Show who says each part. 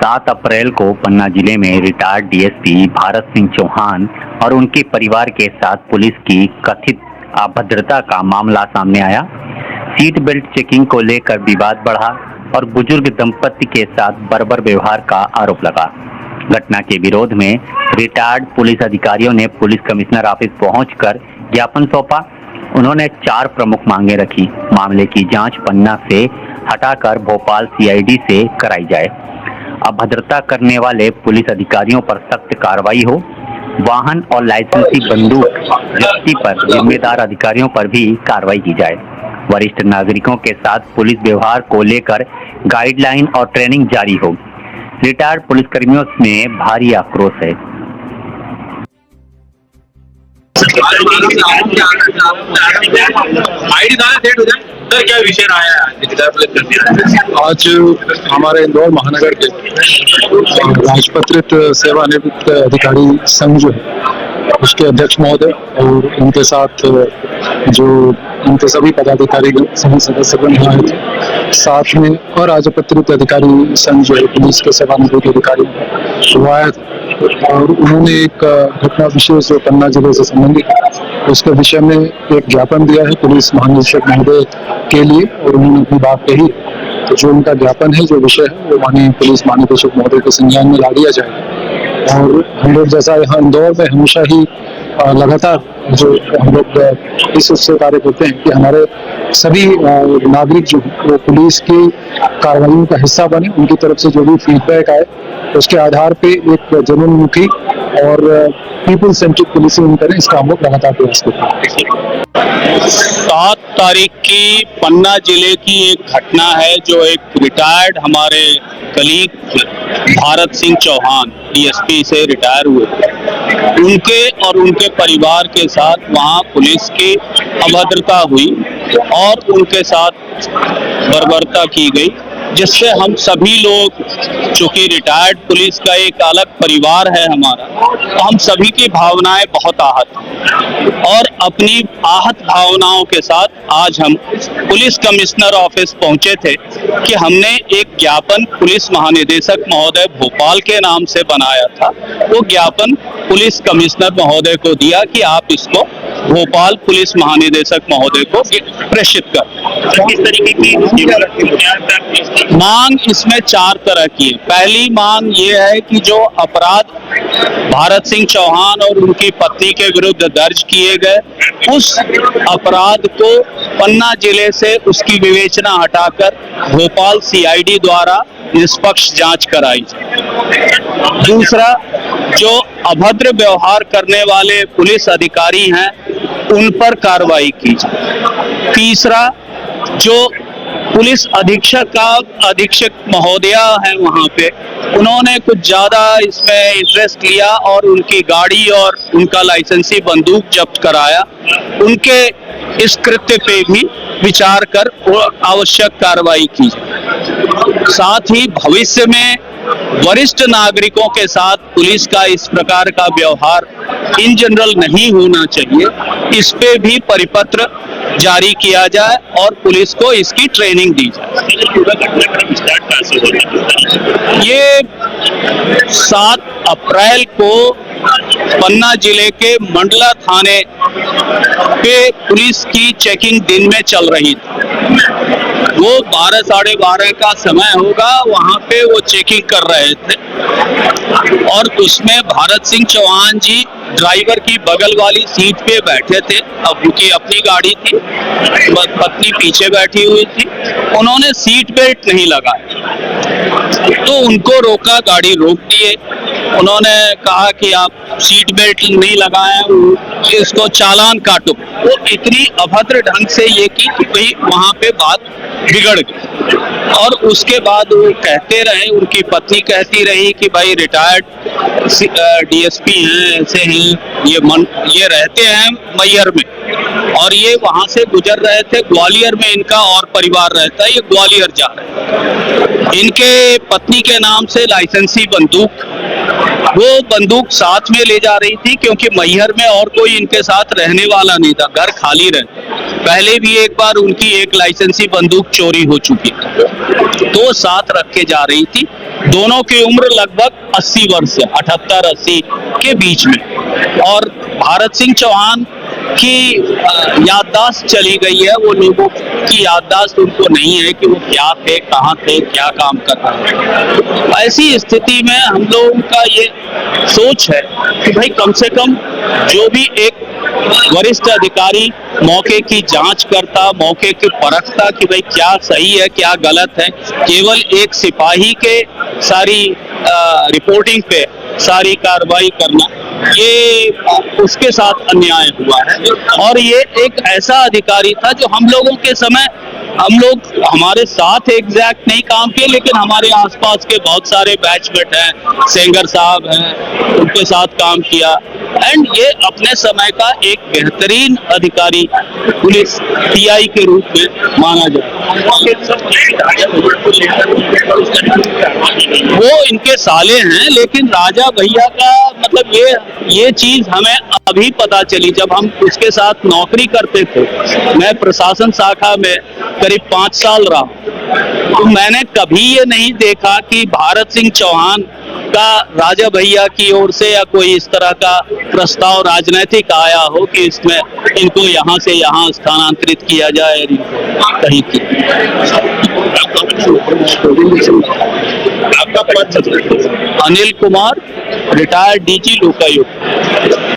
Speaker 1: 7 अप्रैल को पन्ना जिले में रिटायर्ड डीएसपी भारत सिंह चौहान और उनके परिवार के साथ पुलिस की कथित अभद्रता का मामला सामने आया। सीट बेल्ट चेकिंग को लेकर विवाद बढ़ा और बुजुर्ग दंपति के साथ बर्बर व्यवहार का आरोप लगा। घटना के विरोध में रिटायर्ड पुलिस अधिकारियों ने पुलिस कमिश्नर ऑफिस पहुंचकर ज्ञापन सौंपा। उन्होंने 4 प्रमुख मांगे रखी। मामले की जांच पन्ना से हटाकर भोपाल सीआईडी से कराई जाए। अभद्रता करने वाले पुलिस अधिकारियों पर सख्त कार्रवाई हो। वाहन और लाइसेंसी बंदूक जब्ती पर जिम्मेदार अधिकारियों पर भी कार्रवाई की जाए। वरिष्ठ नागरिकों के साथ पुलिस व्यवहार को लेकर गाइडलाइन और ट्रेनिंग जारी हो। रिटायर्ड पुलिसकर्मियों में भारी आक्रोश है।
Speaker 2: सर, क्या विषय रहा है
Speaker 3: आज हमारे इंदौर महानगर के राजपत्रित सेवानिवृत्त अधिकारी संघ जो है उसके अध्यक्ष महोदय और उनके साथ जो उनके सभी पदाधिकारी सभी सदस्यगण यहाँ आए थे, साथ में और राजपत्रित अधिकारी संघ जो है पुलिस के सेवानिवृत्त अधिकारी वो आया था और उन्होंने एक घटना विशेष जो पन्ना जिले से संबंधित उसके विषय में एक ज्ञापन दिया है पुलिस महानिदेशक महोदय के लिए और उन्होंने अपनी बात कही। तो जो उनका ज्ञापन है, जो विषय है, वो माननीय पुलिस महानिदेशक महोदय के संज्ञान में ला दिया जाएगा। और हम लोग जैसा यहाँ इंदौर में हमेशा ही लगातार जो हम लोग इस उससे कार्य करते हैं कि हमारे सभी नागरिक जो वो पुलिस की कार्रवाइयों का हिस्सा बने। उनकी तरफ से जो भी फीडबैक आए उसके आधार पे एक जनोन्मुखी और पीपल सेंट्रिक पुलिसिंग करें, इसका हम लोग लगातार प्रयास करते हैं।
Speaker 2: 7 तारीख की पन्ना जिले की एक घटना है जो एक रिटायर्ड हमारे कलीग भारत सिंह चौहान डीएसपी से रिटायर हुए, उनके और उनके परिवार के साथ वहां पुलिस की अभद्रता हुई और उनके साथ बर्बरता की गई, जिससे हम सभी लोग, चूंकि रिटायर्ड पुलिस का एक अलग परिवार है हमारा, तो हम सभी की भावनाएं बहुत आहत हैं। और अपनी आहत भावनाओं के साथ आज हम पुलिस कमिश्नर ऑफिस पहुंचे थे कि हमने एक ज्ञापन पुलिस महानिदेशक महोदय भोपाल के नाम से बनाया था। वो ज्ञापन पुलिस कमिश्नर महोदय को दिया कि आप इसको भोपाल पुलिस महानिदेशक महोदय को प्रेषित कर।
Speaker 4: किस तरीके की
Speaker 2: मांग इसमें 4 तरह की है। पहली मांग ये है कि जो अपराध भारत सिंह चौहान और उनकी पत्नी के विरुद्ध दर्ज किए गए, उस अपराध को पन्ना जिले से उसकी विवेचना हटाकर भोपाल सीआईडी द्वारा निष्पक्ष जांच कराई जाए। दूसरा, जो अभद्र व्यवहार करने वाले पुलिस अधिकारी हैं उन पर कार्रवाई की जाए। तीसरा, जो पुलिस अधीक्षक महोदया है वहां पे, उन्होंने कुछ ज्यादा इसमें इंटरेस्ट लिया और उनकी गाड़ी और उनका लाइसेंसी बंदूक जब्त कराया, उनके इस कृत्य पे भी विचार कर आवश्यक कार्रवाई की जाए। साथ ही भविष्य में वरिष्ठ नागरिकों के साथ पुलिस का इस प्रकार का व्यवहार इन जनरल नहीं होना चाहिए, इस पे भी परिपत्र जारी किया जाए और पुलिस को इसकी ट्रेनिंग दी जाए। ये 7 अप्रैल को पन्ना जिले के मंडला थाने पे पुलिस की चेकिंग दिन में चल रही थी। वो 12 साढ़े 12 का समय होगा, वहां पे वो चेकिंग कर रहे थे और उसमें भारत सिंह चौहान जी ड्राइवर की बगल वाली सीट पे बैठे थे। अब उनकी अपनी गाड़ी थी, पत्नी पीछे बैठी हुई थी। उन्होंने सीट बेल्ट नहीं लगाया तो उनको रोका, गाड़ी रोक दिए। उन्होंने कहा कि आप सीट बेल्ट नहीं लगाए, इसको चालान काटो। वो इतनी अभद्र ढंग से ये की कि भाई वहां पे बात बिगड़ गई। और उसके बाद वो कहते रहे, उनकी पत्नी कहती रही कि भाई रिटायर्ड डीएसपी हैं, ऐसे हैं, ये रहते हैं मैहर में और ये वहां से गुजर रहे थे। ग्वालियर में इनका और परिवार रहता है, ये ग्वालियर जा रहे हैं। इनके पत्नी के नाम से लाइसेंसी बंदूक, वो बंदूक साथ में ले जा रही थी क्योंकि मैहर में और कोई इनके साथ रहने वाला नहीं था, घर खाली रहता। पहले भी एक बार उनकी एक लाइसेंसी बंदूक चोरी हो चुकी थी तो साथ रख के जा रही थी। दोनों की उम्र लगभग 80 वर्ष है, 78-80 के बीच में। और भारत सिंह चौहान की याददाश्त चली गई है, वो लोगों की याददाश्त उनको नहीं है कि वो क्या थे, कहाँ थे, क्या काम कर रहे हैं। ऐसी स्थिति में हम लोगों का ये सोच है कि भाई कम से कम जो भी एक वरिष्ठ अधिकारी मौके की जांच करता, मौके की परखता कि भाई क्या सही है क्या गलत है, केवल एक सिपाही के सारी रिपोर्टिंग पे सारी कार्रवाई करना, ये उसके साथ अन्याय हुआ है। और ये एक ऐसा अधिकारी था जो हम लोगों के समय, हम लोग हमारे साथ एग्जैक्ट नहीं काम किए, लेकिन हमारे आसपास के बहुत सारे बैचमेट हैं, सेंगर साहब हैं, उनके साथ काम किया। एंड ये अपने समय का एक बेहतरीन अधिकारी पुलिस टीआई के रूप में माना जाता है। वो इनके साले हैं, लेकिन राजा भैया का मतलब ये चीज हमें अभी पता चली जब हम उसके साथ नौकरी करते थे। मैं प्रशासन शाखा में करीब 5 साल रहा, तो मैंने कभी ये नहीं देखा कि भारत सिंह चौहान का राजा भैया की ओर से या कोई इस तरह का प्रस्ताव राजनीतिक आया हो कि इसमें इनको यहाँ से यहाँ स्थानांतरित किया जाए और इनको कहीं की।
Speaker 4: आपका पद?
Speaker 2: Anil Kumar, retired DG Lokayukta.